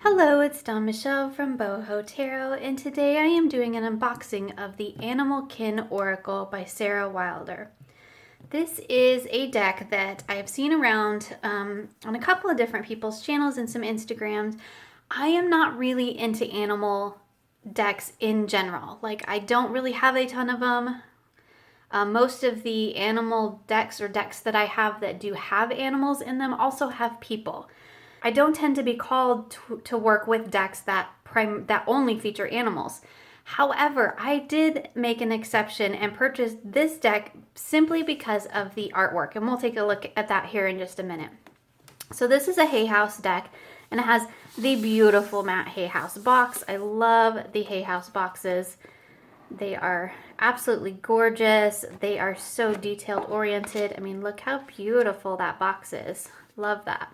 Hello, it's Dawn Michelle from Boho Tarot, and today I am doing an unboxing of the Animal Kin Oracle by Sarah Wilder. This is a deck that I have seen around on a couple of different people's channels and some Instagrams. I am not really into animal decks in general. Like, I don't really have a ton of them. Most of the animal decks or decks that I have that do have animals in them also have people. I don't tend to be called to work with decks that only feature animals. However, I did make an exception and purchased this deck simply because of the artwork, and we'll take a look at that here in just a minute. So this is a Hay House deck, and it has the beautiful matte Hay House box. I love the Hay House boxes. They are absolutely gorgeous. They are so detailed oriented. I mean, look how beautiful that box is. Love that.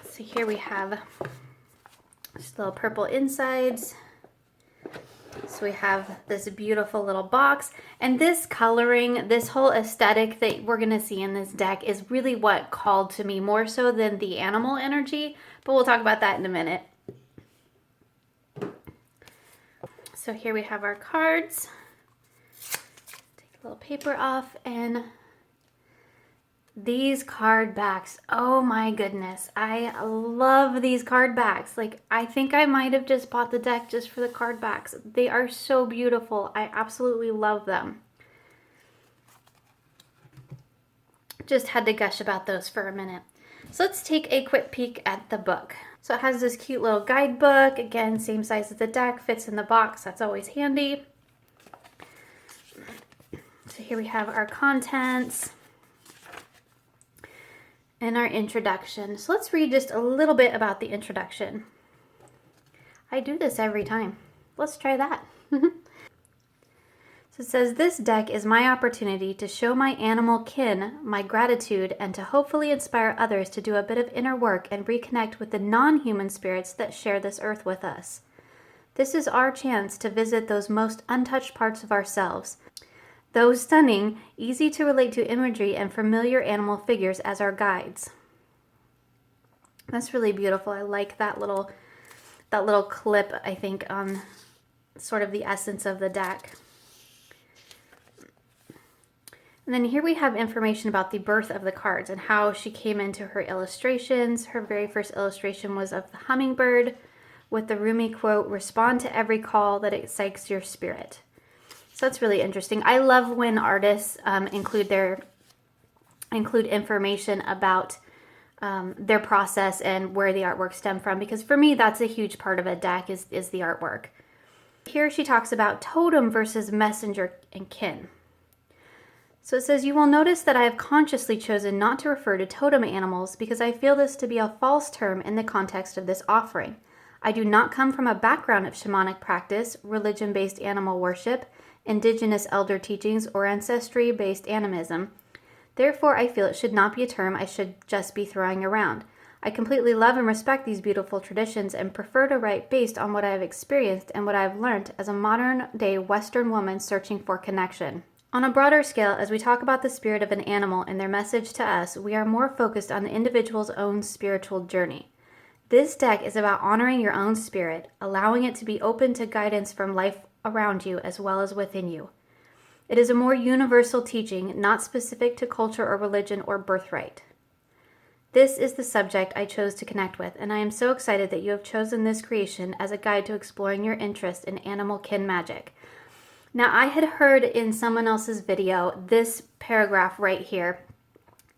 So here we have just little purple insides. So we have this beautiful little box, and this coloring, this whole aesthetic that we're going to see in this deck is really what called to me more so than the animal energy, but we'll talk about that in a minute. So here we have our cards. Take a little paper off, and these card backs, oh my goodness, I love these card backs. Like, I think I might have just bought the deck just for the card backs. They are so beautiful. I absolutely love them. Just had to gush about those for a minute. So let's take a quick peek at the book. So it has this cute little guidebook. Again, same size as the deck, fits in the box. That's always handy. So here we have our contents and our introduction. So let's read just a little bit about the introduction. I do this every time. Let's try that. So it says, this deck is my opportunity to show my animal kin my gratitude and to hopefully inspire others to do a bit of inner work and reconnect with the non-human spirits that share this earth with us. This is our chance to visit those most untouched parts of ourselves, those stunning, easy to relate to imagery and familiar animal figures as our guides. That's really beautiful. I like that little clip, I think, on sort of the essence of the deck. And then here we have information about the birth of the cards and how she came into her illustrations. Her very first illustration was of the hummingbird with the Rumi quote, "Respond to every call that excites your spirit." So that's really interesting. I love when artists include information about their process and where the artwork stemmed from, because for me that's a huge part of a deck is the artwork. Here she talks about totem versus messenger and kin. So it says, you will notice that I have consciously chosen not to refer to totem animals because I feel this to be a false term in the context of this offering. I do not come from a background of shamanic practice, religion-based animal worship, indigenous elder teachings, or ancestry-based animism. Therefore, I feel it should not be a term I should just be throwing around. I completely love and respect these beautiful traditions and prefer to write based on what I have experienced and what I have learned as a modern-day Western woman searching for connection. On a broader scale, as we talk about the spirit of an animal and their message to us, we are more focused on the individual's own spiritual journey. This deck is about honoring your own spirit, allowing it to be open to guidance from life around you as well as within you. It is a more universal teaching, not specific to culture or religion or birthright. This is the subject I chose to connect with, and I am so excited that you have chosen this creation as a guide to exploring your interest in animal kin magic. Now, I had heard in someone else's video this paragraph right here,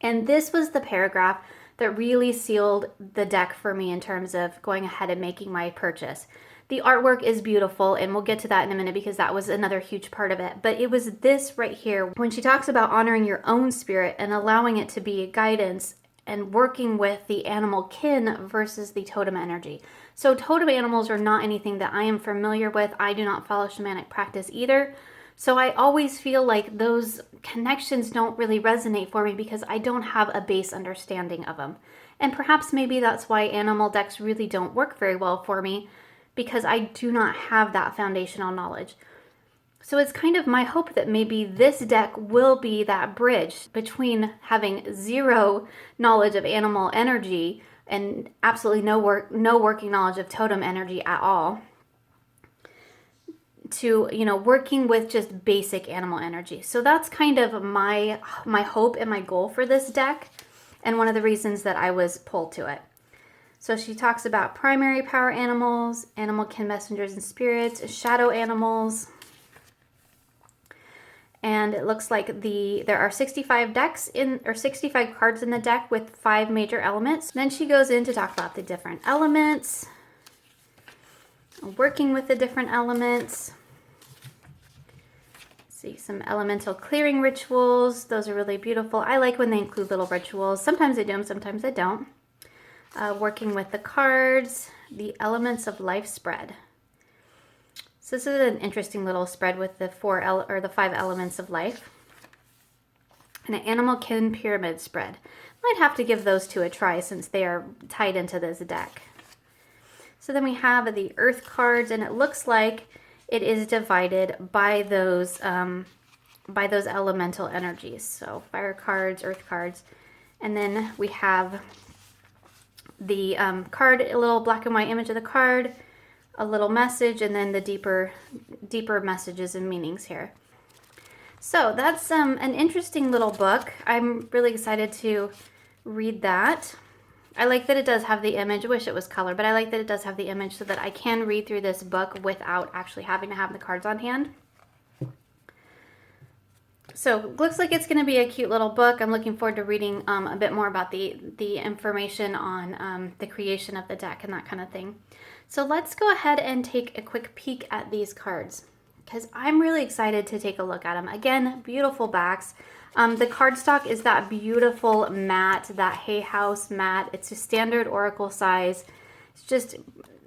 and this was the paragraph that really sealed the deck for me in terms of going ahead and making my purchase. The artwork is beautiful, and we'll get to that in a minute because that was another huge part of it. But it was this right here, when she talks about honoring your own spirit and allowing it to be guidance and working with the animal kin versus the totem energy. So totem animals are not anything that I am familiar with. I do not follow shamanic practice either. So I always feel like those connections don't really resonate for me because I don't have a base understanding of them. And perhaps maybe that's why animal decks really don't work very well for me, because I do not have that foundational knowledge. So it's kind of my hope that maybe this deck will be that bridge between having zero knowledge of animal energy and absolutely no working knowledge of totem energy at all, to, you know, working with just basic animal energy. So that's kind of my hope and my goal for this deck, and one of the reasons that I was pulled to it. So she talks about primary power animals, animal kin messengers and spirits, shadow animals. And it looks like there are 65 cards in the deck with 5 major elements. Then she goes in to talk about the different elements, working with the different elements. See some elemental clearing rituals. Those are really beautiful. I like when they include little rituals. Sometimes I do them, sometimes I don't. Working with the cards, the elements of life spread. So this is an interesting little spread with the 5 elements of life. And an animal kin pyramid spread. Might have to give those 2 a try since they are tied into this deck. So then we have the earth cards, and it looks like it is divided by those elemental energies. So fire cards, earth cards, and then we have the card, a little black and white image of the card, a little message, and then the deeper messages and meanings here. So that's an interesting little book. I'm really excited to read that. I like that it does have the image. I wish it was color, but I like that it does have the image so that I can read through this book without actually having to have the cards on hand. So looks like it's going to be a cute little book. I'm looking forward to reading a bit more about the information on the creation of the deck and that kind of thing. So let's go ahead and take a quick peek at these cards, because I'm really excited to take a look at them. Again, beautiful backs. The cardstock is that beautiful matte, that Hay House matte. It's a standard oracle size. It's just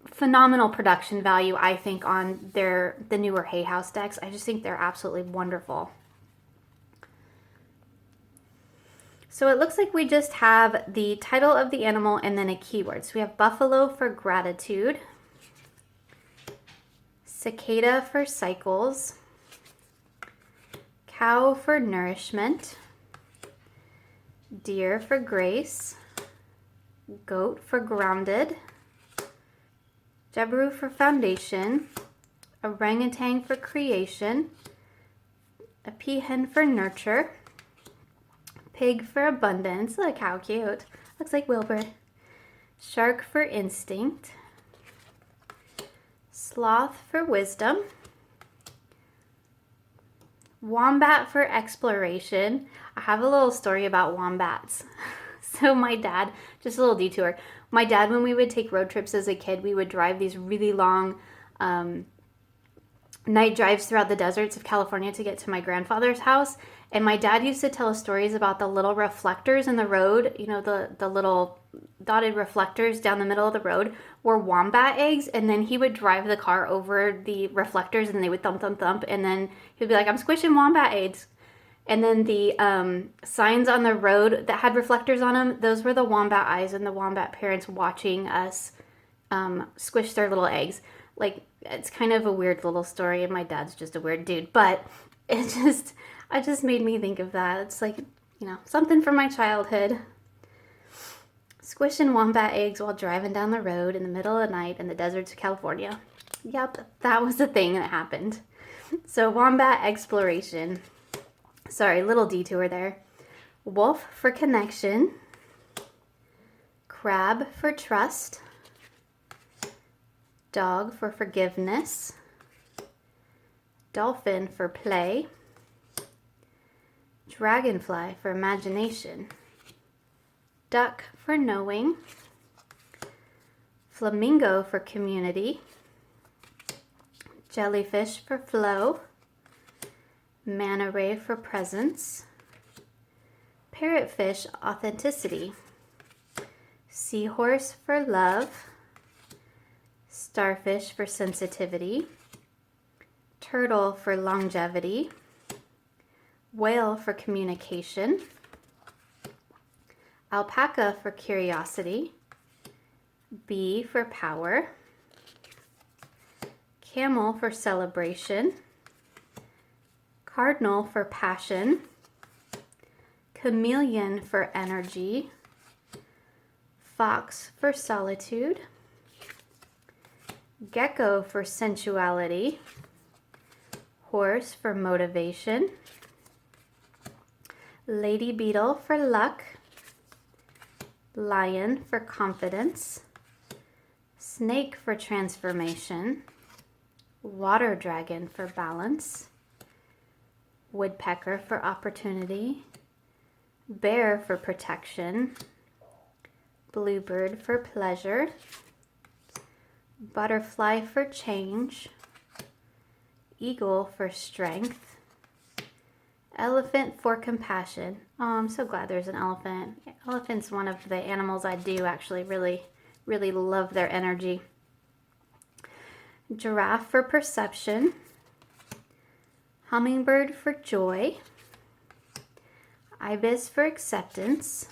phenomenal production value, I think, on the newer Hay House decks. I just think they're absolutely wonderful. So it looks like we just have the title of the animal and then a keyword. So we have buffalo for gratitude, cicada for cycles, cow for nourishment, deer for grace, goat for grounded, jabiru for foundation, orangutan for creation, a peahen for nurture, pig for abundance. Look how cute. Looks like Wilbur. Shark for instinct, sloth for wisdom, wombat for exploration. I have a little story about wombats. So my dad, just a little detour. My dad, when we would take road trips as a kid, we would drive these really long night drives throughout the deserts of California to get to my grandfather's house. And my dad used to tell us stories about the little reflectors in the road, you know, the little dotted reflectors down the middle of the road were wombat eggs. And then he would drive the car over the reflectors and they would thump, thump, thump. And then he'd be like, I'm squishing wombat eggs. And then the signs on the road that had reflectors on them, those were the wombat eyes and the wombat parents watching us squish their little eggs. Like, it's kind of a weird little story, and my dad's just a weird dude, but it just made me think of that. It's like, you know, something from my childhood. Squishing wombat eggs while driving down the road in the middle of the night in the deserts of California. Yep, that was the thing that happened. So wombat exploration. Sorry, little detour there. Wolf for connection. Crab for trust. Dog for forgiveness. Dolphin for play. Dragonfly for imagination. Duck for knowing. Flamingo for community. Jellyfish for flow. Manta ray for presence. Parrotfish authenticity. Seahorse for love. Starfish for sensitivity. Turtle for longevity. Whale for communication. Alpaca for curiosity. Bee for power. Camel for celebration. Cardinal for passion. Chameleon for energy. Fox for solitude, gecko for sensuality, horse for motivation, lady beetle for luck, lion for confidence, snake for transformation, water dragon for balance, woodpecker for opportunity, bear for protection, bluebird for pleasure, butterfly for change, eagle for strength, elephant for compassion. Oh, I'm so glad there's an elephant. Elephant's one of the animals I do actually really love their energy. Giraffe for perception, hummingbird for joy, ibis for acceptance,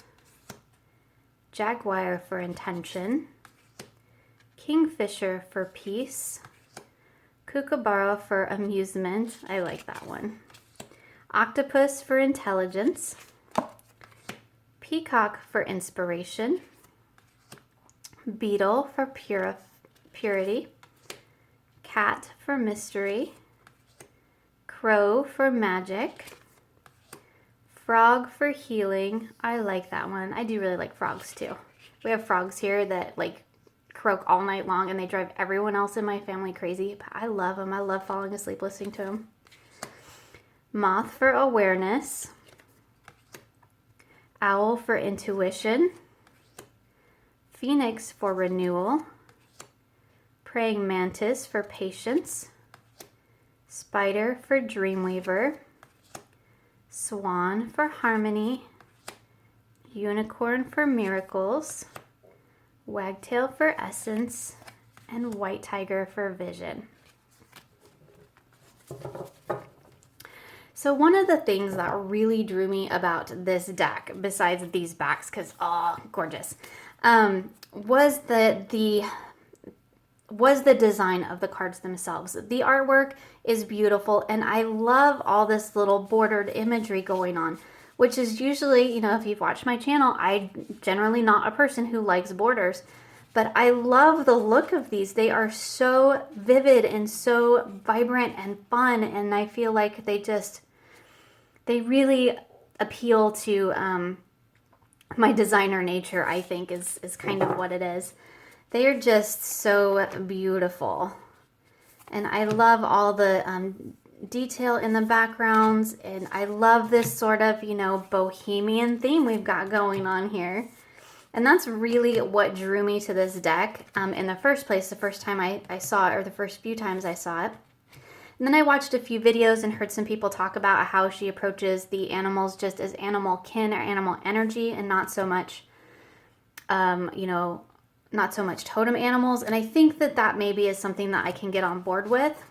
jaguar for intention, kingfisher for peace, kookaburra for amusement. I like that one. Octopus for intelligence, peacock for inspiration, beetle for purity, cat for mystery, crow for magic, frog for healing. I like that one. I do really like frogs too. We have frogs here that like croak all night long and they drive everyone else in my family crazy, but I love them. I love falling asleep listening to them. Moth for awareness, owl for intuition, phoenix for renewal, praying mantis for patience, spider for dreamweaver, swan for harmony, unicorn for miracles, wagtail for essence, and white tiger for vision. So one of the things that really drew me about this deck, besides these backs, because oh, gorgeous, was the design of the cards themselves. The artwork is beautiful, and I love all this little bordered imagery going on, which is usually, you know, if you've watched my channel, I'm generally not a person who likes borders, but I love the look of these. They are so vivid and so vibrant and fun, and I feel like they really appeal to my designer nature, I think is kind of what it is. They are just so beautiful. And I love all the detail in the backgrounds, and I love this sort of, you know, bohemian theme we've got going on here. And that's really what drew me to this deck in the first place, the first time I saw it, or the first few times I saw it. And then I watched a few videos and heard some people talk about how she approaches the animals just as animal kin or animal energy, and not so much, you know, not so much totem animals. And I think that maybe is something that I can get on board with.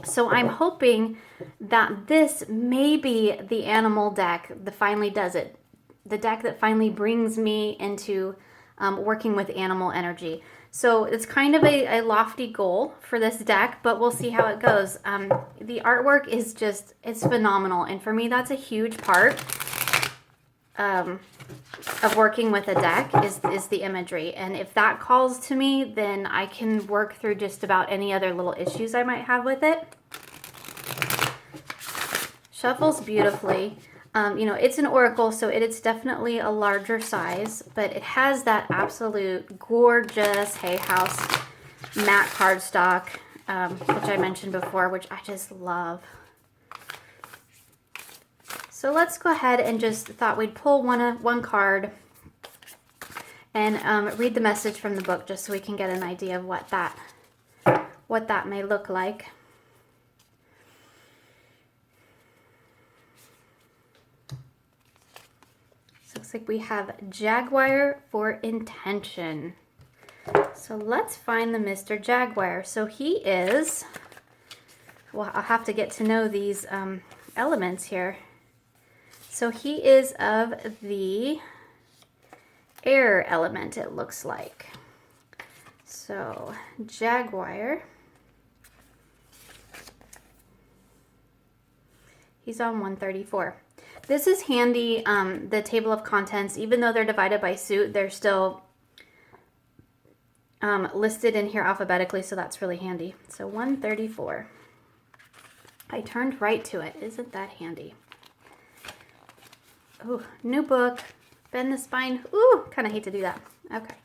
So I'm hoping that this may be the animal deck that finally does it. The deck that finally brings me into working with animal energy. So it's kind of a lofty goal for this deck, but we'll see how it goes. The artwork is just, it's phenomenal. And for me, that's a huge part of working with a deck is the imagery. And if that calls to me, then I can work through just about any other little issues I might have with it. Shuffles beautifully. You know, it's an oracle, so it's definitely a larger size, but it has that absolute gorgeous Hay House matte cardstock, which I mentioned before, which I just love. So let's go ahead and just thought we'd pull one card and read the message from the book, just so we can get an idea of what that may look like. Looks like we have Jaguar for intention. So let's find the Mr. Jaguar. So he is, well, I'll have to get to know these elements here. So he is of the air element, it looks like. So Jaguar, he's on 134. This is handy, the table of contents, even though they're divided by suit, they're still listed in here alphabetically, so that's really handy. So 134. I turned right to it. Isn't that handy? Ooh, new book. Bend the spine. Ooh, kind of hate to do that. Okay.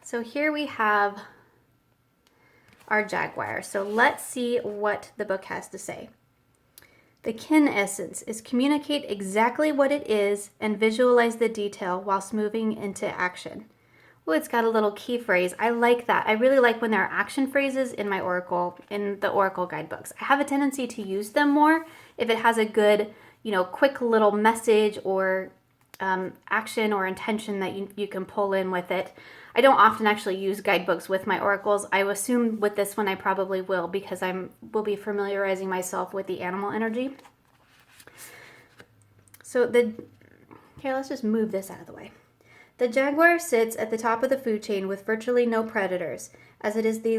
So here we have our jaguar. So let's see what the book has to say. The kin essence is communicate exactly what it is and visualize the detail whilst moving into action. Oh, it's got a little key phrase. I like that. I really like when there are action phrases in my oracle, in the oracle guidebooks. I have a tendency to use them more if it has a good, quick little message or action or intention that you can pull in with it. I don't often actually use guidebooks with my oracles. I assume with this one I probably will, because will be familiarizing myself with the animal energy. So here, let's just move this out of the way. The jaguar sits at the top of the food chain with virtually no predators, as it is the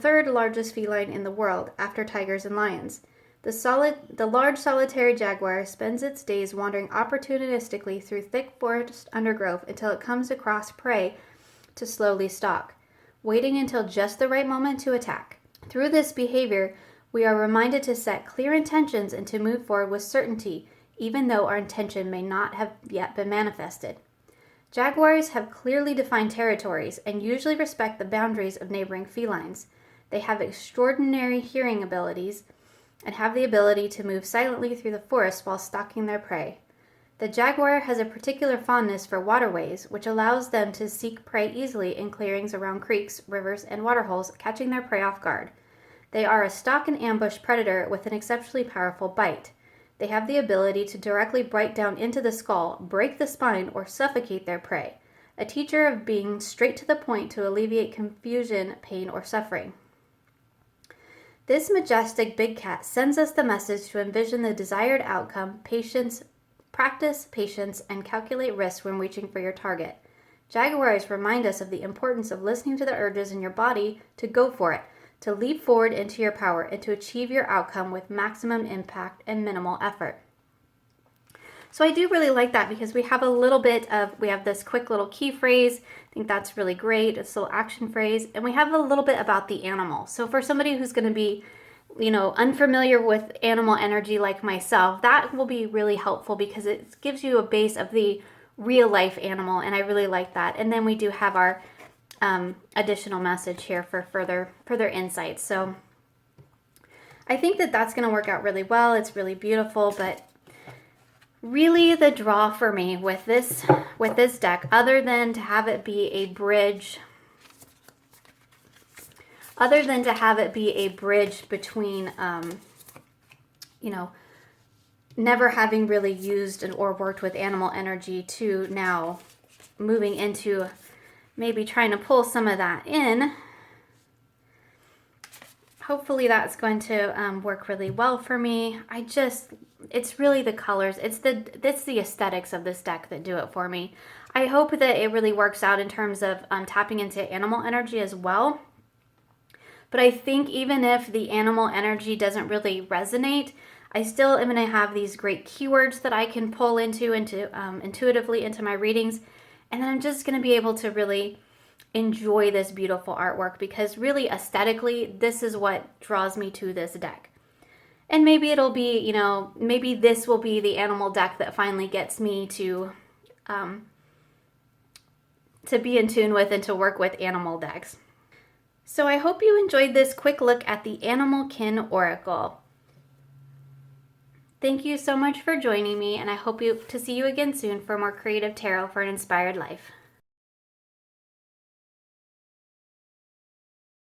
third largest feline in the world after tigers and lions. The large solitary jaguar spends its days wandering opportunistically through thick forest undergrowth until it comes across prey to slowly stalk, waiting until just the right moment to attack. Through this behavior, we are reminded to set clear intentions and to move forward with certainty, even though our intention may not have yet been manifested. Jaguars have clearly defined territories and usually respect the boundaries of neighboring felines. They have extraordinary hearing abilities and have the ability to move silently through the forest while stalking their prey. The jaguar has a particular fondness for waterways, which allows them to seek prey easily in clearings around creeks, rivers, and waterholes, catching their prey off guard. They are a stalk and ambush predator with an exceptionally powerful bite. They have the ability to directly bite down into the skull, break the spine, or suffocate their prey, a teacher of being straight to the point to alleviate confusion, pain, or suffering. This majestic big cat sends us the message to envision the desired outcome, practice patience, and calculate risks when reaching for your target. Jaguars remind us of the importance of listening to the urges in your body to go for it, to leap forward into your power, and to achieve your outcome with maximum impact and minimal effort. So I do really like that, because we have this quick little key phrase. I think that's really great. It's a little action phrase. And we have a little bit about the animal. So for somebody who's going to be, unfamiliar with animal energy like myself, that will be really helpful, because it gives you a base of the real life animal. And I really like that. And then we do have our additional message here for further insights. So I think that's going to work out really well. It's really beautiful, but really the draw for me with this deck, other than to have it be a bridge between never having really used or worked with animal energy to now moving into maybe trying to pull some of that in. Hopefully that's going to work really well for me. It's really the colors. It's the aesthetics of this deck that do it for me. I hope that it really works out in terms of tapping into animal energy as well. But I think even if the animal energy doesn't really resonate, I still am going to have these great keywords that I can pull into intuitively into my readings. And then I'm just going to be able to really enjoy this beautiful artwork, because really aesthetically, this is what draws me to this deck. And maybe it'll be, maybe this will be the animal deck that finally gets me to be in tune with and to work with animal decks. So I hope you enjoyed this quick look at the Animal Kin Oracle. Thank you so much for joining me, and I hope to see you again soon for more creative tarot for an inspired life.